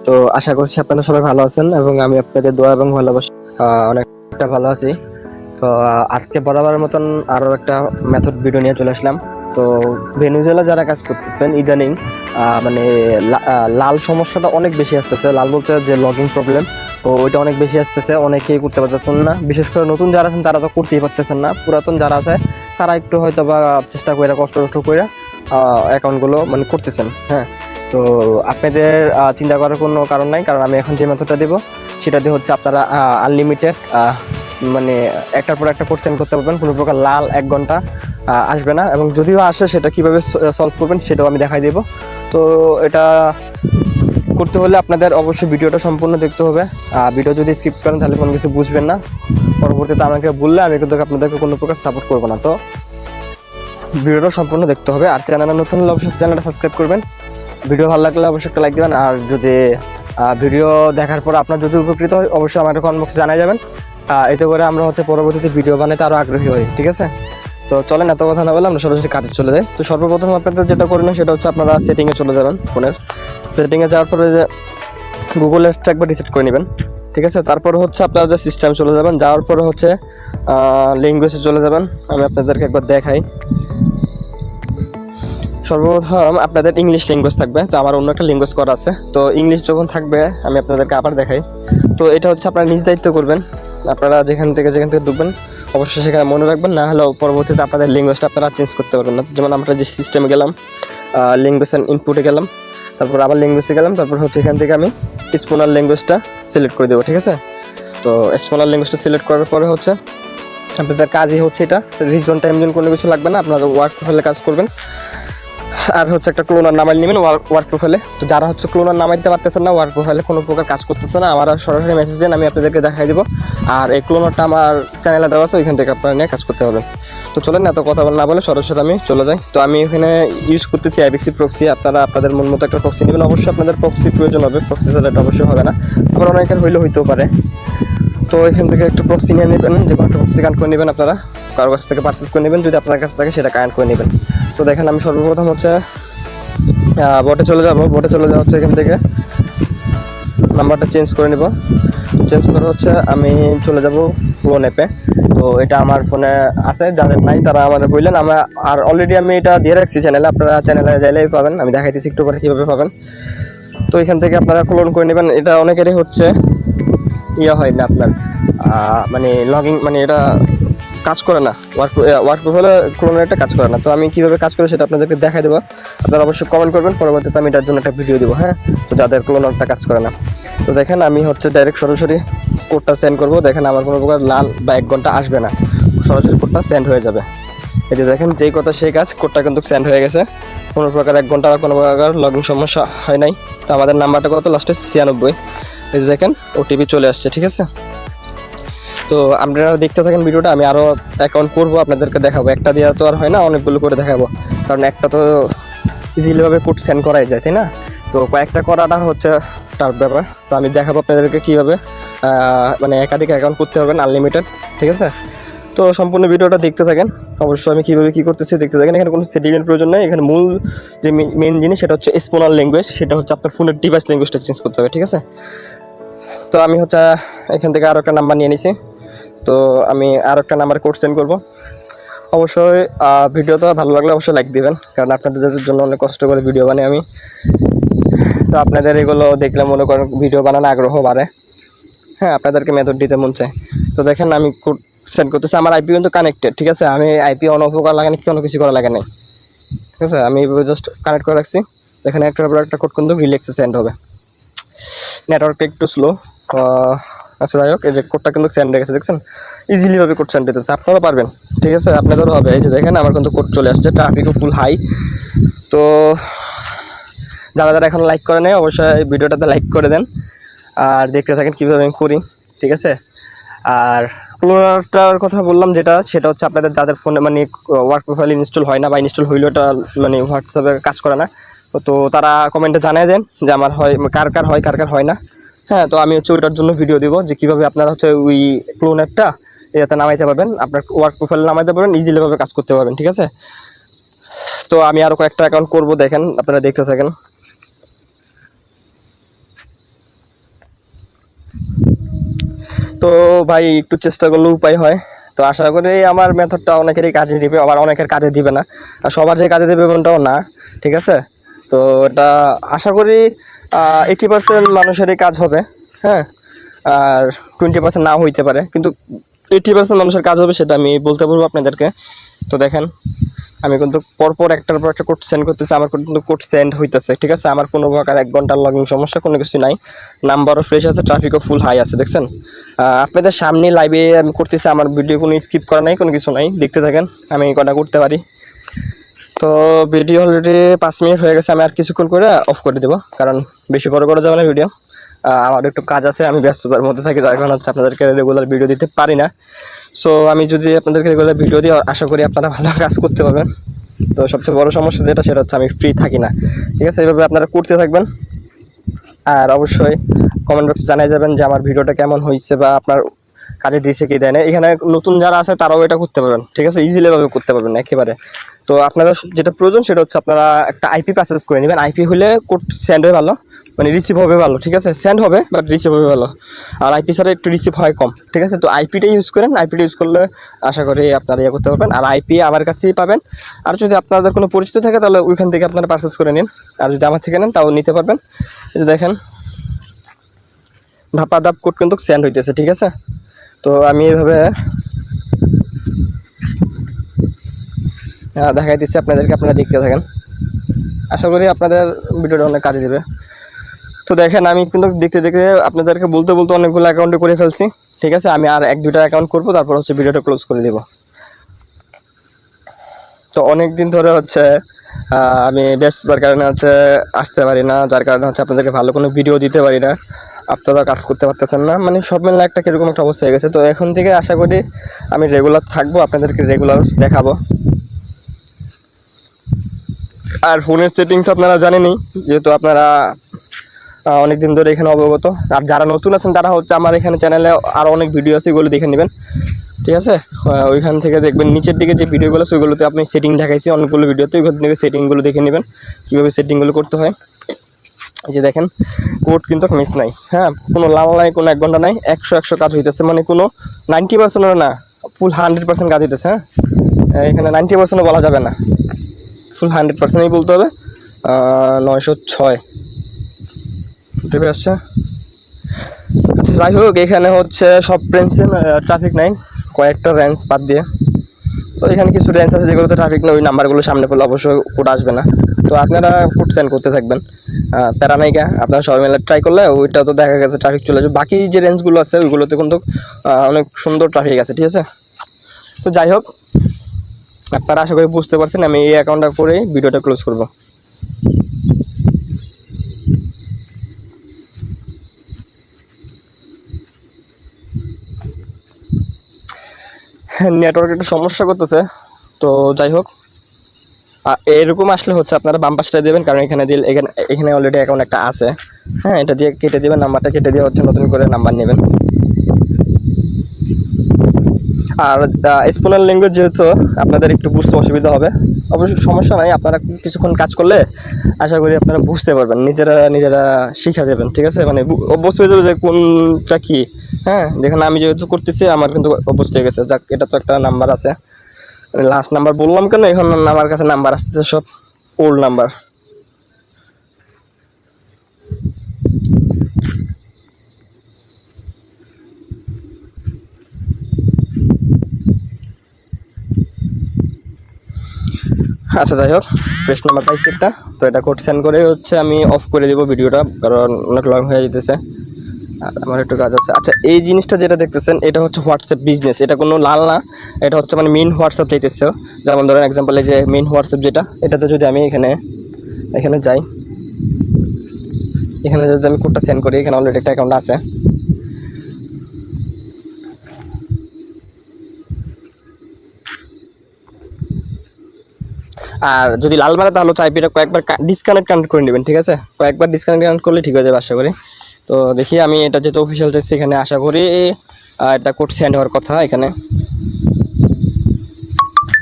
তো আশা করছি আপনারা সবাই ভালো আছেন এবং আমি আপনাদের দোয়া এবং ভালোবাসা অনেকটা ভালো আছি। তো আজকে বরাবরের মতন আরো একটা মেথড ভিডিও নিয়ে চলে আসলাম। তো ভেনেজুয়েলা যারা কাজ করতেছেন ইদানিং মানে লাল সমস্যাটা অনেক বেশি আসতেছে। লাল বলতে যে লগিং প্রবলেম, তো ওইটা অনেক বেশি আসতেছে, অনেকেই করতে পারতেছেন না। বিশেষ করে নতুন যারা আছেন তারা তো করতেই পারতেছেন না, পুরাতন যারা আছে তারা একটু হয়তো বা চেষ্টা করে কষ্ট করে অ্যাকাউন্টগুলো মানে করতেছেন। হ্যাঁ, তো আপনাদের চিন্তা করার কোনো কারণ নাই, কারণ আমি এখন যে মেথডটা দেবো সেটা দিয়ে হচ্ছে আপনারা আনলিমিটেড মানে একটার পর একটা কোড সেন্ড করতে পারবেন। কোনো প্রকার লাল 1 ঘন্টা আসবে না, এবং যদিও আসে সেটা কীভাবে সলভ করবেন সেটাও আমি দেখাই দেবো। তো এটা করতে হলে আপনাদের অবশ্যই ভিডিওটা সম্পূর্ণ দেখতে হবে। ভিডিও যদি স্কিপ করেন তাহলে কোনো কিছু বুঝবেন না, পরবর্তীতে আমাকে বললে আমি কিন্তু আপনাদেরকে কোনো প্রকার সাপোর্ট করবো না। তো ভিডিওটা সম্পূর্ণ দেখতে হবে। আর চ্যানেলে নতুন হলে অবশ্যই চ্যানেলটা সাবস্ক্রাইব করবেন। ভিডিও ভালো লাগলে অবশ্যই একটা লাইক দেবেন। আর যদি ভিডিও দেখার পর আপনার যদি উপকৃত হয় অবশ্যই আমাদের কমেন্ট বক্সে জানিয়ে যাবেন। এতে করে আমরা হচ্ছে পরবর্তীতে ভিডিও বানাতে আরও আগ্রহী হই। ঠিক আছে, তো চলেন এত কথা না বলে আমরা সরাসরি কাজে চলে যাই। তো সর্বপ্রথম আপনাদের যেটা করবেন সেটা হচ্ছে আপনারা সেটিংয়ে চলে যাবেন। ফোনের সেটিংয়ে যাওয়ার পরে যে গুগল অ্যাপসটা একবার রিসেট করে নেবেন। ঠিক আছে, তারপর হচ্ছে আপনারা যে সিস্টেমে চলে যাবেন, যাওয়ার পরে হচ্ছে ল্যাঙ্গুয়েজে চলে যাবেন। আমি আপনাদেরকে একবার দেখাই। সর্বপ্রথম আপনাদের ইংলিশ ল্যাঙ্গুয়েজ থাকবে, তো আমার অন্য একটা ল্যাঙ্গুয়েজ করা আছে। তো ইংলিশ যখন থাকবে আমি আপনাদেরকে আবার দেখাই। তো এটা হচ্ছে আপনারা নিজ দায়িত্ব করবেন। আপনারা যেখান থেকে ঢুকবেন অবশ্যই সেখানে মনে রাখবেন, না হলেও পরবর্তীতে আপনাদের ল্যাঙ্গুয়েজটা আপনারা চেঞ্জ করতে পারবেন না। যেমন আমরা যে সিস্টেমে গেলাম, ল্যাঙ্গুয়েজ অ্যান্ড ইনপুটে গেলাম, তারপর আবার ল্যাঙ্গুয়েজে গেলাম, তারপর হচ্ছে এখান থেকে আমি স্পোনার ল্যাঙ্গুয়েজটা সিলেক্ট করে দেবো। ঠিক আছে, তো স্পোনার ল্যাঙ্গুয়েজটা সিলেক্ট করার পরে হচ্ছে আপনাদের কাজই হচ্ছে এটা, রিজন টাইম জোন কোনো কিছু লাগবে না, আপনারা ওয়ার্ক প্রোফাইলে কাজ করবেন। আর হচ্ছে একটা ক্লোনার নামাই নেবেন ওয়ার্ক প্রোফাইলে। তো যারা হচ্ছে ক্লোনার নামাইতে পারতেছেন না, ওয়ার্ক প্রোফাইলে কোনো প্রকার কাজ করতেছে না, আমার সরাসরি মেসেজ দেন, আমি আপনাদেরকে দেখাই দেবো। আর এই ক্লোনারটা আমার চ্যানেলে দেওয়া আছে, ওইখান থেকে আপনারা নিয়ে কাজ করতে পারবেন। তো চলেন এত কথা না বলে সরাসরি আমি চলে যাই। তো আমি এখানে ইউজ করতেছি আইবিসি প্রক্সি। আপনারা আপনাদের মন মতো একটা প্রক্সি নেবেন। অবশ্যই আপনাদের প্রক্সি প্রয়োজন হবে, প্রক্সি ছাড়া এটা অবশ্যই হবে না। আবার অনেকের হইতেও পারে। তো এখান থেকে একটা প্রক্সি নিয়ে নেবেন, যে কোনো একটা প্রক্সি কানেক্ট করে নেবেন। আপনারা কারোর কাছ থেকে পারচেস করে নেবেন, যদি আপনার কাছে থাকে সেটা কানেক্ট করে নেবেন। তো দেখেন আমি সর্বপ্রথম হচ্ছে বটে চলে যাব। বটে চলে যাওয়া হচ্ছে এখান থেকে নাম্বারটা চেঞ্জ করে নেব। চেঞ্জ করে হচ্ছে আমি চলে যাব ফোন অ্যাপে। তো এটা আমার ফোনে আছে, যাদের নাই তারা আমাদের বললেন। আমরা আর অলরেডি আমি এটা দিয়ে রাখছি চ্যানেলে, আপনারা চ্যানেলে যাইলেই পাবেন। আমি দেখাইতেছি একটু পরে কীভাবে পাবেন। তো এখান থেকে আপনারা ক্লোন করে নেবেন। এটা অনেকেরই হচ্ছে হয় না আপনার মানে লগিং, মানে এটা কাজ করে না, ওয়ার্ক প্রোফাইলে ক্লোনারটা কাজ করে না। তো আমি কীভাবে কাজ করি সেটা আপনাদেরকে দেখাই দেবো। আপনারা অবশ্যই কমেন্ট করবেন, পরবর্তীতে আমি এটার জন্য একটা ভিডিও দেবো। হ্যাঁ, তো যাদের ক্লোনারটা কাজ করে না। তো দেখেন আমি হচ্ছে ডাইরেক্ট সরাসরি কোডটা সেন্ড করবো। দেখেন আমার কোনো প্রকার লাল বা 1 ঘন্টা আসবে না, সরাসরি কোডটা সেন্ড হয়ে যাবে। এই যে দেখেন যেই কথা সেই কাজ, কোডটা কিন্তু সেন্ড হয়ে গেছে। কোনো প্রকার 1 ঘন্টা বা কোনো প্রকার লগইন সমস্যা হয় নাই। তো আমাদের নাম্বারটা কত লাস্টে 96। এই যে দেখেন ওটিপি চলে আসছে। ঠিক আছে, তো আপনারা দেখতে থাকেন ভিডিওটা। আমি আরও অ্যাকাউন্ট করবো, আপনাদেরকে দেখাবো। একটা দেওয়া তো আর হয় না, অনেকগুলো করে দেখাবো, কারণ একটা তো ইজিলিভাবে কোড সেন্ড করাই যায়, তাই না? তো কয়েকটা করাটা হচ্ছে তার ব্যাপার। তো আমি দেখাবো আপনাদেরকে কীভাবে মানে একাধিক অ্যাকাউন্ট করতে পারবেন আনলিমিটেড। ঠিক আছে, তো সম্পূর্ণ ভিডিওটা দেখতে থাকেন। অবশ্যই আমি কীভাবে কী করতেছি দেখতে থাকেন। এখানে কোনো সেটিংয়ের প্রয়োজন নেই। এখানে মূল যে মেন জিনিস সেটা হচ্ছে স্পোনার ল্যাঙ্গুয়েজ, সেটা হচ্ছে আপনার ফোনের ডিভাইস ল্যাঙ্গুয়েজটা চেঞ্জ করতে হবে। ঠিক আছে, তো আমি হচ্ছে এখান থেকে আরও একটা নাম্বার নিয়ে নিছি। তো আমি আর একটা নাম্বার কোড সেন্ড করবো। অবশ্যই ভিডিওটা ভালো লাগলে অবশ্যই লাইক দিবেন, কারণ আপনাদের জন্য অনেক কষ্ট করে ভিডিও বানাই আমি। তো আপনাদের এগুলো দেখলে মনে করেন ভিডিও বানানো আগ্রহ বাড়ে। হ্যাঁ, আপনাদেরকে মেথড দিতে মন চায়। তো দেখেন আমি কোড সেন্ড করতেছি। আমার আইপি কিন্তু কানেক্টেড। ঠিক আছে, আমি আইপি অন অফ করা লাগে না, কোনো কিছু করা লাগে নাই। ঠিক আছে, আমি জাস্ট কানেক্ট করে রাখছি। দেখেন একটার পর একটা কোড কিন্তু রিল্যাক্সে সেন্ড হবে। নেটওয়ার্কটা একটু স্লো। আচ্ছা যাই হোক, এই যে কোডটা কিন্তু সেন্ড হয়ে গেছে, দেখছেন ইজিলিভাবে কোড সেন্ড দিতেছে। আপনারাও পারবেন। ঠিক আছে, আপনাদেরও হবে। এই যে দেখেন আমার কিন্তু কোড চলে আসছে, ট্রাফিকও ফুল হাই। তো যারা যারা এখন লাইক করে নেয় অবশ্যই ভিডিওটাতে লাইক করে দেন, আর দেখতে থাকেন কীভাবে আমি করি। ঠিক আছে, আর ক্লোনারটার কথা বললাম যেটা, সেটা হচ্ছে আপনাদের যাদের ফোনে মানে ওয়ার্ক প্রোফাইল ইনস্টল হয় না, বা ইনস্টল হইলেও এটা মানে হোয়াটসঅ্যাপে কাজ করে না, তো তারা কমেন্টে জানায় দেন যে আমার হয়, কার কার হয় কার কার হয় না। হ্যাঁ, তো আমি হচ্ছে ওইটার জন্য ভিডিও দিব, যে কীভাবে আপনারা হচ্ছে ওই ক্লোন অ্যাপটা এটাতে নামাইতে পারবেন, আপনার ওয়ার্ক প্রোফাইলে নামাইতে পারবেন, ইজিলিভাবে কাজ করতে পারবেন। ঠিক আছে, তো আমি আরও কয়েকটা অ্যাকাউন্ট করবো, দেখেন আপনারা দেখতে থাকেন। তো ভাই একটু চেষ্টা করলে উপায় হয়। তো আশা করি আমার মেথডটা অনেকেরই কাজে দিবে, আবার অনেকের কাজে দিবে না, আর সবার যে কাজে দেবে এমনটাও না, ঠিক আছে। তো এটা আশা করি 80% মানুষেরই কাজ হবে, হ্যাঁ, আর 20% নাও হইতে পারে, কিন্তু 80% মানুষের কাজ হবে সেটা আমি বলতে পারবো আপনাদেরকে। তো দেখেন আমি কিন্তু পরপর একটার পর একটা কোড সেন্ড করতেছি, আমার কিন্তু কোড সেন্ড হইতেছে, ঠিক আছে। আমার কোনো প্রকার 1 ঘন্টার লগিং সমস্যা কোনো কিছু নাই, নাম্বারও ফ্রেশ আছে, ট্রাফিকও ফুল হাই আছে, দেখছেন। আপনাদের সামনে লাইভে আমি করতেছি, আমার ভিডিও কোনো স্কিপ করা নাই, কোনো কিছু নাই, দেখতে থাকেন আমি কটা করতে পারি। তো ভিডিও অলরেডি 5 মিনিট হয়ে গেছে, আমি আর কিছুক্ষণ করে অফ করে দেবো, কারণ বেশি বড় করা যাবে না ভিডিও। আমার একটু কাজ আছে, আমি ব্যস্ততার মধ্যে থাকি, যার কারণে হচ্ছে আপনাদেরকে রেগুলার ভিডিও দিতে পারি না। সো আমি যদি আপনাদেরকে রেগুলার ভিডিও দিই, আশা করি আপনারা ভালো কাজ করতে পারবেন। তো সবচেয়ে বড় সমস্যা যেটা, সেটা হচ্ছে আমি ফ্রি থাকি না, ঠিক আছে। এইভাবে আপনারা করতে থাকবেন, আর অবশ্যই কমেন্ট বক্সে জানিয়ে যাবেন যে আমার ভিডিওটা কেমন হয়েছে বা আপনার কাজে দিয়েছে কি দেয় না। এখানে নতুন যারা আছে তারাও এটা করতে পারবেন, ঠিক আছে, ইজিলিভাবে করতে পারবেন একেবারে। তো আপনারা যেটা প্রয়োজন সেটা হচ্ছে আপনারা একটা আইপি পারচেজ করে নেবেন। আইপি হলে কোড সেন্ড হয়ে ভালো, মানে রিসিভ হবে ভালো, ঠিক আছে। সেন্ড হবে বাট রিসিভ হবে ভালো, আর আইপি ছাড়া একটু রিসিভ হয় কম, ঠিক আছে। তো আইপিটা ইউজ করেন, আইপিটা ইউজ করলে আশা করি আপনারা ইয়ে করতে পারবেন, আর আইপি আমার কাছেই পাবেন। আর যদি আপনাদের কোনো পরিচিত থাকে তাহলে ওইখান থেকে আপনারা পারচেজ করে নিন, আর যদি আমার থেকে নেন তাও নিতে পারবেন। এই যে দেখেন ধাপা ধাপ কোড কিন্তু সেন্ড হইতেছে, ঠিক আছে। তো আমি এইভাবে দেখাই দিচ্ছি আপনাদেরকে, আপনারা দেখতে থাকেন, আশা করি আপনাদের ভিডিওটা অনেক কাজে দেবে। তো দেখেন আমি কিন্তু দেখতে দেখতে আপনাদেরকে বলতে বলতে অনেকগুলো অ্যাকাউন্টে করে ফেলছি, ঠিক আছে। আমি আর 1-2টা অ্যাকাউন্ট করবো, তারপর হচ্ছে ভিডিওটা ক্লোজ করে দেব। তো অনেক দিন ধরে হচ্ছে আমি ব্যস্ততার কারণে হচ্ছে আসতে পারি না, যার কারণে হচ্ছে আপনাদেরকে ভালো কোনো ভিডিও দিতে পারি না, আপনারা কাজ করতে পারতেছেন না, মানে সব মিলে একটা কীরকম একটা অবস্থা হয়ে গেছে। তো এখন থেকে আশা করি আমি রেগুলার থাকবো, আপনাদেরকে রেগুলার দেখাবো। আর ফোনের সেটিং তো আপনারা জানেনই, যেহেতু আপনারা অনেক দিন ধরে এখানে অবগত। আর যারা নতুন আছেন তারা হচ্ছে আমার এখানে চ্যানেলে আরও অনেক ভিডিও আছে, এগুলো দেখে নেবেন, ঠিক আছে। ওইখান থেকে দেখবেন নিচের দিকে যে ভিডিওগুলো আছে ওইগুলোতে আপনি সেটিং দেখাইছি অনেকগুলো ভিডিওতে, ওইখান থেকে সেটিংগুলো দেখে নেবেন কীভাবে সেটিংগুলো করতে হয়। এই যে দেখেন কোড কিন্তু মিস নাই, হ্যাঁ, কোনো লাল নাই, কোনো 1 ঘন্টা নাই, 100 কাজ হইতেছে, মানে কোনো 90% না, ফুল 100% কাজ হইতেছে। হ্যাঁ, এখানে 90%ও বলা যাবে না, ফুল 100%ই বলতে হবে। 906 উঠে আসছে। আচ্ছা যাই হোক, এখানে হচ্ছে সব রেঞ্জে ট্রাফিক নাই, কয়েকটা রেঞ্জ বাদ দিয়ে। তো এখানে কিছু রেঞ্জ আছে যেগুলোতে ট্রাফিক নেই, ওই নাম্বারগুলো সামনে করলে অবশ্যই কোড আসবে না। তো আপনারা কোড সেন্ড করতে থাকবেন, প্যারানাইকা আপনারা সবাই মিলে ট্রাই করলে ওইটা তো দেখা গেছে ট্রাফিক চলে যাবে। বাকি যে রেঞ্জগুলো আছে ওইগুলোতে কিন্তু অনেক সুন্দর ট্রাফিক আছে, ঠিক আছে। তো যাই হোক, আপনারা আশা করি বুঝতে পারছেন। আমি এই অ্যাকাউন্টটা করে ভিডিওটা ক্লোজ করব। নেটওয়ার্ক একটু সমস্যা করতেছে, তো যাই হোক এরকম আসলে হচ্ছে আপনারা বাম পাশটা দেবেন, কারণ এখানে দিলে এখানে অলরেডি অ্যাকাউন্ট একটা আছে, হ্যাঁ, এটা দিয়ে কেটে দেবেন, নাম্বারটা কেটে দিয়ে হচ্ছে নতুন করে নাম্বার নেবেন। আর স্পোনাল ল্যাঙ্গুয়েজ যেহেতু আপনাদের একটু বুঝতে অসুবিধা হবে, অবশ্যই সমস্যা নাই, আপনারা কিছুক্ষণ কাজ করলে আশা করি আপনারা বুঝতে পারবেন, নিজেরা শিখা যাবেন, ঠিক আছে। মানে অভ্যস্ত হয়ে যাবে যে কোনটা কি, হ্যাঁ। দেখেন আমি যেহেতু করতেছি আমার কিন্তু অভ্যস্ত হয়ে গেছে। যাক, এটা তো একটা নাম্বার আছে, লাস্ট নাম্বার বললাম কেন, এখন আমার কাছে নাম্বার আসতেছে সব ওল্ড নাম্বার। আচ্ছা যাই হোক, ফ্রেশ নাম্বার পাইছি একটা, তো এটা কোড সেন্ড করে হচ্ছে আমি অফ করে দিব ভিডিওটা, কারণ অনেক লং হয়ে যেতেছে, আমার একটু কাজ আছে। আচ্ছা, এই জিনিসটা যেটা দেখতেছেন এটা হচ্ছে হোয়াটসঅ্যাপ বিজনেস, এটা কোনো লাল না, এটা হচ্ছে মানে মেইন হোয়াটসঅ্যাপ চাইতেছে। যেমন ধরেন এক্সাম্পল, এই যে মেইন হোয়াটসঅ্যাপ যেটা, এটাতে যদি আমি এখানে যাই, এখানে যদি আমি কোডটা সেন্ড করি, এখানে অলরেডি একটা অ্যাকাউন্ট আছে। আর যদি লাল মারে তাহলে আইপিটা কয়েকবার ডিসকানেক্ট করে নেবেন, ঠিক আছে। কয়েকবার ডিসকানেক্ট করলে ঠিক হয়ে যাবে আশা করি। তো দেখি আমি এটা যেহেতু অফিসিয়াল চাইছি, এখানে আশা করি এটা কোড সেন্ড হওয়ার কথা এখানে।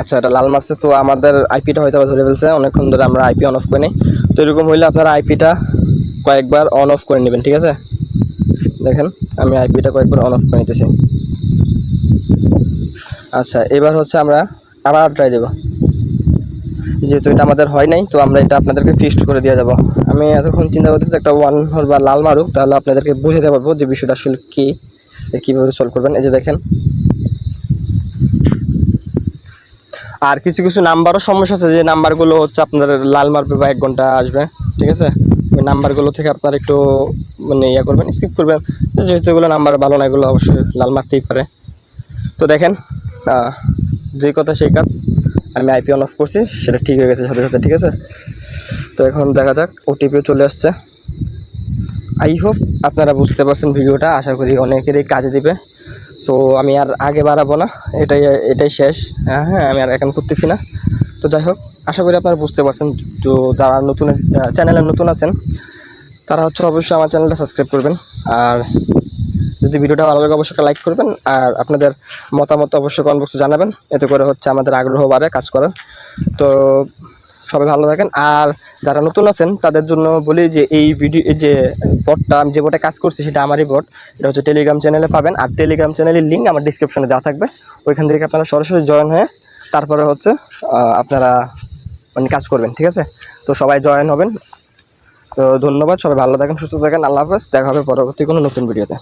আচ্ছা, এটা লাল মারছে, তো আমাদের আইপিটা হয়তো ধরে ফেলছে, অনেকক্ষণ ধরে আমরা আইপি অন অফ করে নিই। তো এরকম হইলে আপনারা আইপিটা কয়েকবার অন অফ করে নেবেন, ঠিক আছে। দেখেন আমি আইপিটা কয়েকবার অন অফ করে নিতেছি। আচ্ছা, এবার হচ্ছে আমরা আবার ট্রাই দেবো, যেহেতু এটা আমাদের হয় নাই, তো আমরা এটা আপনাদেরকে ফিক্সড করে দিয়ে যাব। আমি এতক্ষণ চিন্তা করতেছি একটা ওয়ান হল বা লাল মারুক, তাহলে আপনাদেরকে বুঝাতে পারবো যে বিষয়টা আসলে কী, কীভাবে সলভ করবেন। এই যে দেখেন, আর কিছু কিছু নাম্বারও সমস্যা আছে, যে নাম্বারগুলো হচ্ছে আপনার লাল মারবে বা 1 ঘন্টা আসবে, ঠিক আছে। ওই নাম্বারগুলো থেকে আপনার একটু মানে ইয়া করবেন, স্কিপ করবেন, যেহেতু এগুলো নাম্বার ভালো না, এগুলো অবশ্যই লাল মারতেই পারে। তো দেখেন, যে কথা সেই কাজ, আমি আইপি অন অফ করছি, সেটা ঠিক হয়ে গেছে সাথে সাথে, ঠিক আছে। তো এখন দেখা যাক, ওটিপিও চলে আসছে। আই হোপ আপনারা বুঝতে পারছেন ভিডিওটা, আশা করি অনেকেরই কাজে দিবে। সো আমি আর আগে বাড়াবো না, এটাই শেষ। হ্যাঁ, আমি আর এখন করতেছি না। তো যাই হোক, আশা করি আপনারা বুঝতে পারছেন। তো যারা নতুন চ্যানেলে নতুন আছেন, তারা হচ্ছে অবশ্যই আমার চ্যানেলটা সাবস্ক্রাইব করবেন। আর যদি ভিডিওটা ভালো লাগে অবশ্যই লাইক করবেন, আর আপনাদের মতামত অবশ্যই কমেন্ট বক্সে জানাবেন, এতে করে হচ্ছে আমাদের আগ্রহ বাড়ে কাজ করার। তো সবাই ভালো থাকেন। আর যারা নতুন আছেন তাদের জন্য বলি যে এই যে বটটা, আমি যে বটে কাজ করছি সেটা আমারই বট, এটা হচ্ছে টেলিগ্রাম চ্যানেলে পাবেন। আর টেলিগ্রাম চ্যানেলের লিঙ্ক আমার ডিসক্রিপশনে দেওয়া থাকবে, ওইখান থেকে আপনারা সরাসরি জয়েন হয়ে তারপরে হচ্ছে আপনারা মানে কাজ করবেন, ঠিক আছে। তো সবাই জয়েন হবেন। তো ধন্যবাদ, সবাই ভালো থাকেন, সুস্থ থাকেন, আল্লাহ হাফেজ। দেখা হবে পরবর্তী কোনো নতুন ভিডিওতে।